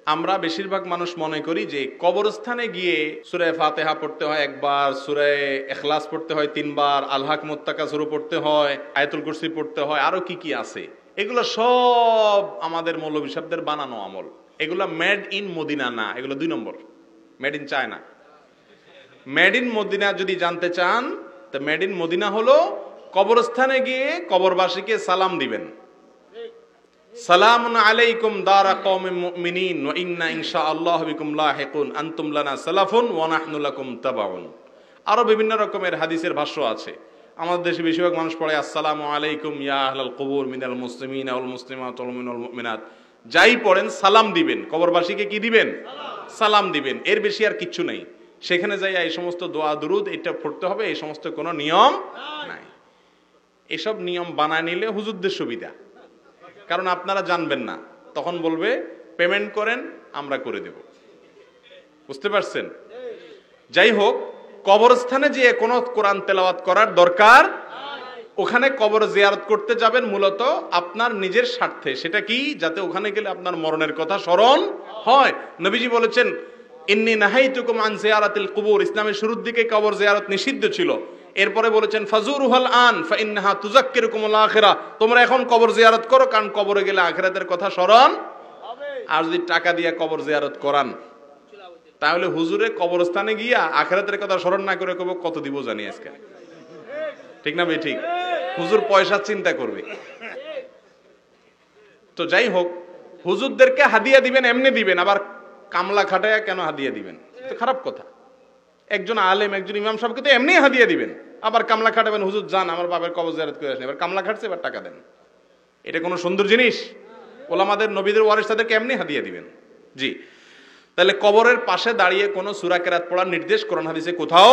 আমরা বেশিরভাগ মানুষ মনে করি যে কবরস্থানে গিয়ে সূরা ফাতিহা পড়তে হয় একবার, সূরা ইখলাস পড়তে হয় 3 বার, আল হাক মুত্তাকাসির পড়তে হয়, আয়াতুল কুরসি পড়তে হয়, আরো কি কি আছে, এগুলো সব আমাদের মৌলভী সাহেবদের বানানো আমল। এগুলো মেড ইন মদিনা না, এগুলো 2 নম্বর, made in China. Made in Medina যদি জানতে চান, তো মেড ইন মদিনা হলো কবরস্থানে গিয়ে কবরবাসীকে সালাম দিবেন, সালামুন আলাইকুম দারা কওমিন মুমিনিন ওয়া ইন্না ইনশাআল্লাহু বিকুম লাহিকুন আনতুম লানা সালাফুন ওয়া নাহনু লাকুম তাবাউন। আরো বিভিন্ন রকমের হাদিসের ভাষ্য আছে। আমাদের দেশে বেশিরভাগ মানুষ পড়ে আসসালামু আলাইকুম ইয়া আহলাল কুবুর মিনাল মুসলিমিন ওয়াল মুসলিমাত ওয়াল মুমিনুল মুমিনাত। যাই পড়েন সালাম দিবেন, কবরবাসীকে কি দিবেন? সালাম দিবেন, এর বেশি আর কিচ্ছু নেই। সেখানে যাই এই সমস্ত দোয়া দুরুদ এটা পড়তে হবে, এই সমস্ত কোনো নিয়ম নাই। এসব নিয়ম বানায় নিলে হুজুরদের সুবিধা, কারণ আপনারা জানবেন না, তখন বলবে পেমেন্ট করেন আমরা করে দেব। বুঝতে পারছেন? যাই হোক, কবরস্থানে যে কোনো কোরআন তেলাওয়াত করার দরকার, ওখানে কবর জিয়ারত করতে যাবেন মূলত আপনার নিজের স্বার্থে। সেটা কি? যাতে ওখানে গেলে আপনার মরণের কথা স্মরণ হয়। নবীজি বলেছেন ইন্নী নাহাইতুকুম আন জিয়ারাতিল কুবুর, ইসলামের শুরুর দিকে কবর জিয়ারত নিষিদ্ধ ছিল। এরপরে বলেছেন ফাজুরুহাল আন ফাইন্নাহা তুযাক্কিরুকুমুল আখিরা, তোমরা এখন কবর জিয়ারত করো, কারণ কবরে গেলে আখিরাতের কথা স্মরণ হবে। আর যদি টাকা দিয়ে কবর জিয়ারত করান, তাহলে হুজুরে কবরস্থানে গিয়া আখিরাতের কথা স্মরণ না করে কব কত দিব জানি আজকে, ঠিক না ভাই? ঠিক, হুজুর পয়সা চিন্তা করবে। তো যাই হোক, হুজুরদেরকে হাদিয়া দিবেন এমনি দিবেন, আবার কামলা খাটায়া কেন হাদিয়া দিবেন? তো খারাপ কথা। একজন আলেম, একজন ইমাম সাহেবকে তো এমনি হাদিয়া দিবেন, আবার কামলা খাটাবেন, হুজুর যান আমার বাবার কবর জিয়ারত করে আসেন, এবার কামলা খাটছে এবার টাকা দেন। এটা কোনো সুন্দর জিনিস? ওলামাদের নবীদের ওয়ারিস তাদেরকে এমনি হাদিয়া দিবেন? জি। তাহলে কবরের পাশে দাঁড়িয়ে কোনো সূরা কেরাত পড়ার নির্দেশ কোরআন হাদিসে কোথাও